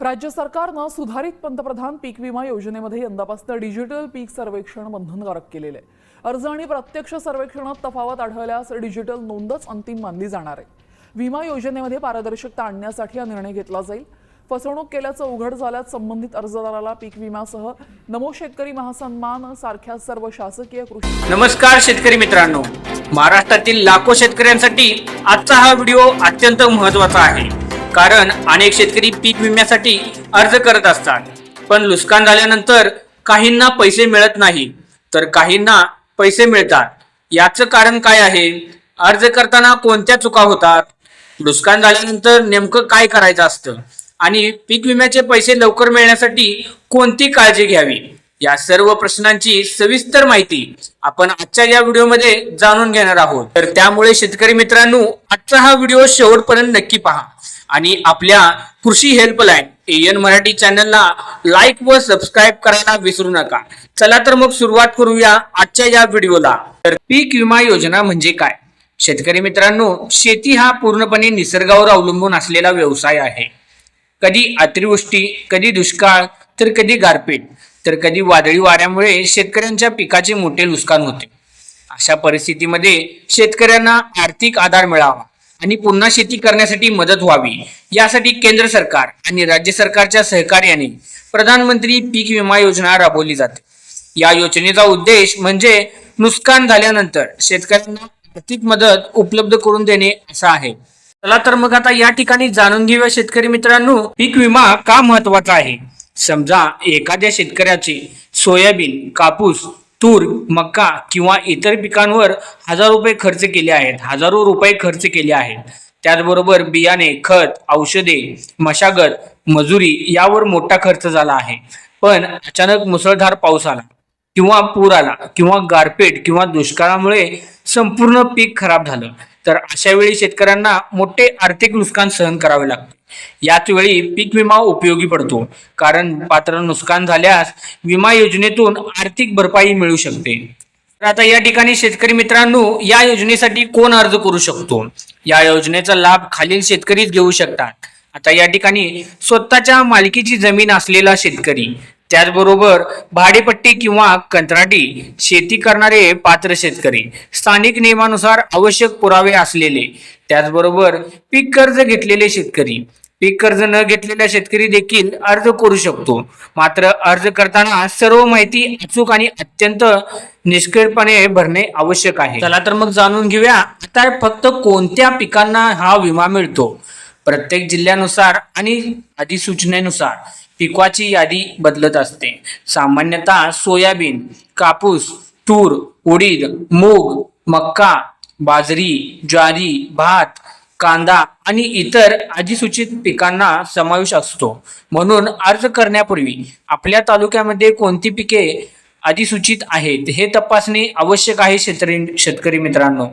राज्य सरकारनं सुधारित पंतप्रधान पीक विमा योजनेमध्ये यंदापासून डिजिटल पीक सर्वेक्षण बंधनकारक केलेले आहे। अर्ज आणि प्रत्यक्ष सर्वेक्षणात तफावत आढळल्यास डिजिटल नोंदच अंतिम मानली जाणार आहे। विमा योजनेमध्ये पारदर्शकता आणण्यासाठी हा निर्णय घेतला जाईल। फसवणूक केल्याचं उघड झाल्यास संबंधित अर्जदाराला पीक विम्यासह नमो शेतकरी महासन्मान सारख्या सर्व शासकीय कृषी। नमस्कार शेतकरी मित्रांनो, महाराष्ट्रातील लाखो शेतकऱ्यांसाठी आजचा हा व्हिडिओ अत्यंत महत्त्वाचा आहे। कारण अनेक शेतकरी पीक विम्यासाठी अर्ज करत असतात, पण नुकसान झाल्यानंतर काहींना पैसे मिळत नाही तर काहींना पैसे मिळतात। याचं कारण काय आहे? अर्ज करताना कोणत्या चुका होतात? नुकसान झाल्यानंतर नेमकं काय करायचं असतं आणि पीक विम्याचे पैसे लवकर मिळण्यासाठी कोणती काळजी घ्यावी, या सर्व प्रश्नांची सविस्तर माहिती आपण आजच्या या व्हिडिओमध्ये जाणून घेणार आहोत। तर त्यामुळे शेतकरी मित्रांनो, आजचा हा व्हिडिओ शेवटपर्यंत नक्की पहा आणि आपल्या कृषी हेल्पलाईन AN मराठी चॅनलला लाईक व सबस्क्राईब करायला विसरू नका। चला तर मग सुरुवात करूया आजच्या या व्हिडिओला। तर पीक विमा योजना म्हणजे काय? शेतकरी मित्रांनो, शेती हा पूर्णपणे निसर्गावर अवलंबून असलेला व्यवसाय आहे। कधी अतिवृष्टी, कधी दुष्काळ, तर कधी गारपीट, तर कधी वादळी वाऱ्यामुळे शेतकऱ्यांच्या पिकाचे मोठे नुकसान होते। अशा परिस्थितीमध्ये शेतकऱ्यांना आर्थिक आधार मिळावा आणि पुन्हा शेती करण्यासाठी मदत व्हावी, यासाठी केंद्र सरकार आणि राज्य सरकारच्या सहकार्याने प्रधानमंत्री पीक विमा योजना राबवली जाते। या योजनेचा उद्देश म्हणजे नुकसान झाल्यानंतर शेतकऱ्यांना आर्थिक मदत उपलब्ध करून देणे असा आहे। चला तर मग आता या ठिकाणी जाणून घेऊया शेतकरी मित्रांनो, पीक विमा का महत्वाचा आहे। समजा एखाद्या शेतकऱ्याचे सोयाबीन, कापूस, तूर, मक्का किंवा इतर पिकांवर हजारो रुपये खर्च केले आहेत। त्याचबरोबर बियाणे, खत, औषधे, मशागत, मजुरी यावर मोठा खर्च झाला आहे। पण अचानक मुसळधार पाऊस आला किंवा पूर आला किंवा गारपीट किंवा दुष्काळामुळे संपूर्ण पीक खराब झालं, तर अशा वेळी शेतकऱ्यांना मोठे आर्थिक नुकसान सहन करावे लागते। याच वेळी पीक विमा उपयोगी पडतो, कारण पात्र नुकसान झाल्यास विमा योजनेतून आर्थिक भरपाई मिळू शकते। तर आता या ठिकाणी शेतकरी मित्रांनो, या योजनेसाठी कोण अर्ज करू शकतो? या योजनेचा लाभ खालील शेतकरीच घेऊ शकतात। आता या ठिकाणी स्वतःच्या मालकीची जमीन असलेला शेतकरी, त्याचबरोबर भाडेपट्टी किंवा कंत्राटी शेती करणारे पात्र शेतकरी, स्थानिक नियमानुसार आवश्यक पुरावे असलेले, त्याचबरोबर पीक कर्ज घेतलेले शेतकरी, पीक कर्ज न घेतलेला शेतकरी देखील अर्ज करू शकतो। मात्र अर्ज करताना सर्व माहिती अचूक आणि अत्यंत निष्क्रियपणे भरणे आवश्यक आहे। चला तर मग जाणून घेऊया आता फक्त कोणत्या पिकांना हा विमा मिळतो। प्रत्येक जिल्ह्यानुसार आणि अधिसूचनेनुसार पिकाची यादी बदलत असते। सामान्यतः सोयाबीन, कापूस, तूर, उडीद, मूग, मक्का, बाजरी, ज्वारी, भात, कांदा आणि इतर अधिसूचित पिकांना समावेश असतो। म्हणून अर्ज करण्यापूर्वी आपल्या तालुक्यामध्ये कोणती पिके अधिसूचित आहेत हे तपासणे आवश्यक आहे शेतकरी मित्रांनो।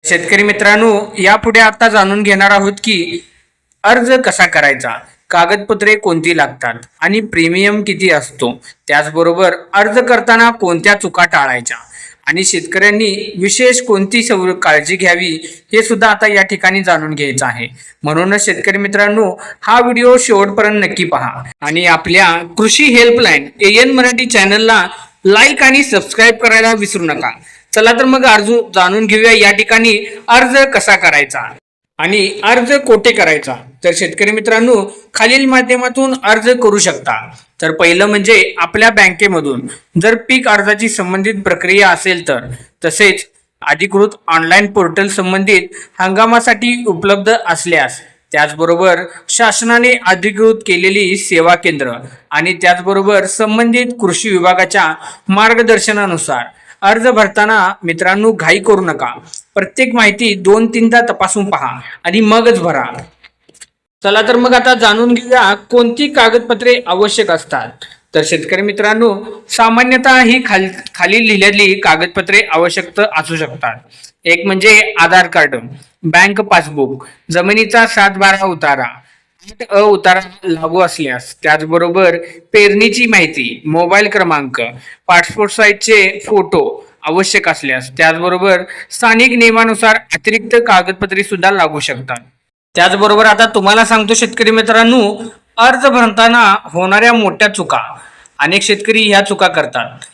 शेतकरी मित्रांनो, यापुढे आता जाणून घेणार आहोत की अर्ज कसा करायचा, कागदपत्रे कोणती लागतात आणि प्रीमियम किती असतो, त्याचबरोबर अर्ज करताना कोणत्या चुका टाळायच्या आणि शेतकऱ्यांनी विशेष कोणती काळजी घ्यावी हे सुद्धा आता या ठिकाणी जाणून घ्यायचं आहे। म्हणूनच शेतकरी मित्रांनो, हा व्हिडिओ शेवटपर्यंत नक्की पहा आणि आपल्या कृषी हेल्पलाईन AN मराठी चॅनलला लाईक आणि सबस्क्राईब करायला विसरू नका। चला तर मग अर्ज जाणून घेऊया या ठिकाणी अर्ज कसा करायचा आणि अर्ज कोठे करायचा। तर शेतकरी मित्रांनो, खालील माध्यमातून अर्ज करू शकता। तर पहिलं म्हणजे आपल्या बँकेमधून, जर पीक अर्जाची संबंधित प्रक्रिया असेल तर, तसेच अधिकृत ऑनलाईन पोर्टल संबंधित हंगामासाठी उपलब्ध असल्यास, त्याचबरोबर शासनाने अधिकृत केलेली सेवा केंद्र आणि त्याचबरोबर संबंधित कृषी विभागाच्या मार्गदर्शनानुसार अर्ज भरताना मित्रांनो घाई करू नका। प्रत्येक माहिती 2-3दा तपासून पहा आणि मगच भरा। चला तर मग आता जाणून घेऊया कोणती कागदपत्रे आवश्यक असतात। तर शेतकरी मित्रांनो, सामान्यतः ही खाली लिहिलेली कागदपत्रे आवश्यक असू शकतात। एक म्हणजे आधार कार्ड, बँक पासबुक, जमिनीचा 7/12 उतारा, 8 उतारा लागू असल्यास, त्याचबरोबर पेरणीची माहिती, मोबाईल क्रमांक, पासपोर्ट साईजचे फोटो आवश्यक असल्यास, त्याचबरोबर स्थानिक नियमानुसार अतिरिक्त कागदपत्रे सुद्धा लागू शकतात। त्याचबरोबर आता तुम्हाला सांगतो शेतकरी मित्रांनो, अर्ज भरताना होणाऱ्या मोठ्या चुका. अनेक शेतकरी ह्या चुका करतात.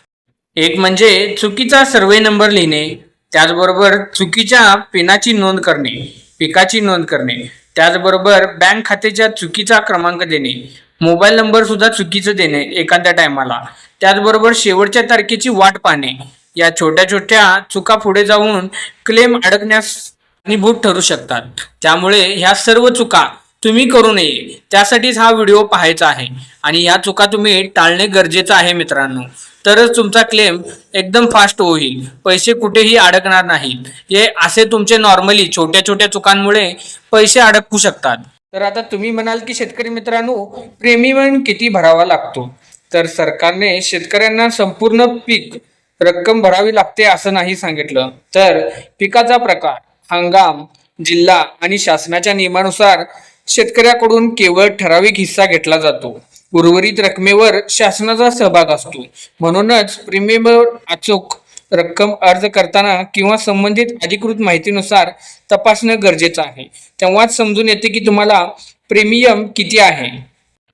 एक म्हणजे चुकीचा सर्वे नंबर लिहिणे, त्याचबरोबर चुकीच्या पिनाची नोंद करणे, पिकाची नोंद करणे, त्याचबरोबर बँक खात्याच्या चुकीचा क्रमांक देणे, मोबाईल नंबर सुद्धा चुकीचं देणे एखाद्या टायमाला, त्याचबरोबर शेवटच्या तारखेची वाट पाहणे. या छोट्या छोट्या चुका पुढे जाऊन क्लेम अडकण्यास कारणीभूत ठरू शकतात. त्यामुळे ह्या सर्व चुका तुम्ही करू नये, त्यासाठीच हा व्हिडिओ पाहायचा आहे. आणि ह्या चुका तुम्ही टाळणे गरजेचं आहे मित्रांनो, तरच तुमचा क्लेम एकदम फास्ट होईल, पैसे कुठेही अडकणार नाहीत. हे असे तुमचे नॉर्मली छोट्या छोट्या चुकांमुळे पैसे अडकू शकतात. तर आता तुम्ही म्हणाल की शेतकरी मित्रांनो, प्रीमियम किती भरावा लागतो? तर सरकारने शेतकऱ्यांना संपूर्ण पीक रक्कम भरावी लागते असं नाही सांगितलं. तर पिकाचा प्रकार, हंगाम, जिल्हा आणि शासनाच्या नियमानुसार शेतकऱ्याकडून केवळ ठराविक हिस्सा घेतला जातो. उर्वरित रकमेवर शासनाचा सहभाग असतो. म्हणूनच प्रीमियमवर अचूक रक्कम अर्ज करताना किंवा संबंधित अधिकृत माहितीनुसार तपासणं गरजेचं आहे. तेव्हाच समजून येते की तुम्हाला प्रीमियम किती आहे.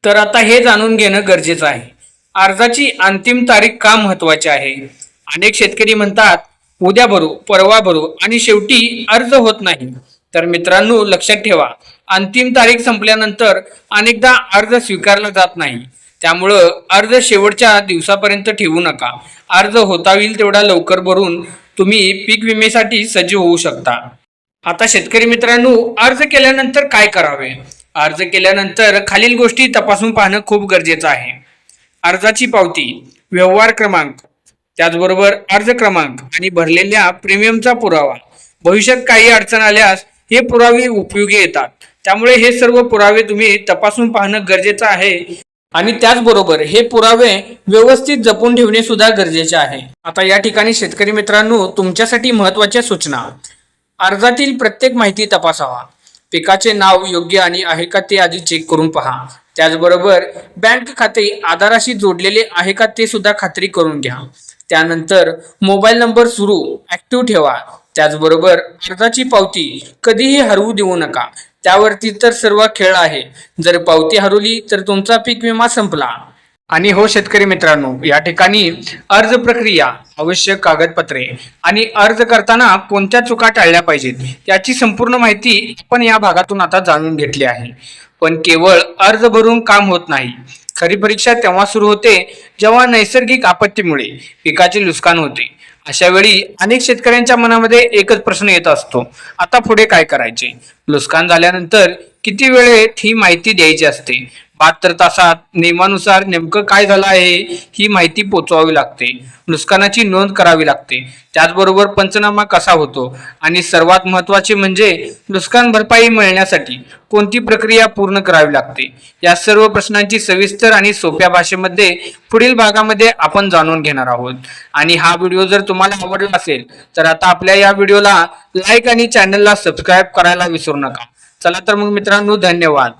तर आता हे जाणून घेणं गरजेचं आहे. अर्जाची अंतिम तारीख का महत्वाची आहे? अनेक शेतकरी म्हणतात उद्या भरू, परवा भरू आणि शेवटी अर्ज होत नाही. तर मित्रांनो लक्षात ठेवा, अंतिम तारीख संपल्यानंतर अनेकदा अर्ज स्वीकारला जात नाही. त्यामुळं अर्ज शेवटच्या दिवसापर्यंत ठेवू नका. अर्ज होता होईल तेवढा लवकर भरून तुम्ही पीक विम्यासाठी सज्ज होऊ शकता. आता शेतकरी मित्रांनो, अर्ज केल्यानंतर काय करावे? अर्ज केल्यानंतर खालील गोष्टी तपासून पाहणं खूप गरजेचं आहे. अर्जाची पावती, व्यवहार क्रमांक, त्याचबरोबर अर्ज क्रमांक आणि भरलेल्या प्रीमियमचा पुरावा. भविष्यात काही अडचण आल्यास हे पुरावे उपयोगी येतात. त्यामुळे हे सर्व पुरावे तुम्ही तपासून पाहणं गरजेचं आहे. आणि त्याचबरोबर हे पुरावे व्यवस्थित जपून ठेवणे सुद्धा गरजेचे आहे. आता या ठिकाणी शेतकरी मित्रांनो, तुमच्यासाठी महत्त्वाच्या सूचना. अर्जातील प्रत्येक माहिती तपासावा. पिकाचे नाव योग्य आणि आहे का ते आधी चेक करून पहा. त्याचबरोबर बँक खाते आधाराशी जोडलेले आहे का ते सुद्धा खात्री करून घ्या. त्यानंतर मोबाईल नंबर सुरू ऍक्टिव्ह ठेवा. त्याचबरोबर अर्जाची पावती कधीही हरवू देऊ नका. त्यावरती तर सर्व खेळ आहे. जर पावती हरवली तर तुमचा पीक विमा संपला. आणि हो शेतकरी मित्रांनो, या ठिकाणी अर्ज प्रक्रिया, आवश्यक कागदपत्रे आणि अर्ज करताना कोणत्या चुका टाळल्या पाहिजेत याची संपूर्ण माहिती आपण या भागातून आता जाणून घेतली आहे. पण केवळ अर्ज भरून काम होत नाही. खरी परीक्षा तेव्हा सुरू होते जेव्हा नैसर्गिक आपत्तीमुळे पिकाचे नुकसान होते. अशा वेळी अनेक शेतकऱ्यांच्या मनामध्ये एकच प्रश्न येत असतो, आता पुढे काय करायचे? नुकसान झाल्यानंतर किती वेळेत ही माहिती द्यायची असते? 72 तासात नियमानुसार नेमकं काय झालं आहे ही माहिती पोचवावी लागते. नुकसानाची नोंद करावी लागते. त्याचबरोबर पंचनामा कसा होतो आणि सर्वात महत्त्वाचे म्हणजे नुकसान भरपाई मिळण्यासाठी कोणती प्रक्रिया पूर्ण करावी लागते. या सर्व प्रश्नांची सविस्तर आणि सोप्या भाषेमध्ये पुढील भागामध्ये आपण जाणून घेणार आहोत. आणि हा व्हिडिओ जर तुम्हाला आवडला असेल तर आता आपल्या या व्हिडिओला लाईक आणि चॅनलला सबस्क्राईब करायला विसरू नका. चला तर मग मित्रांनो, धन्यवाद.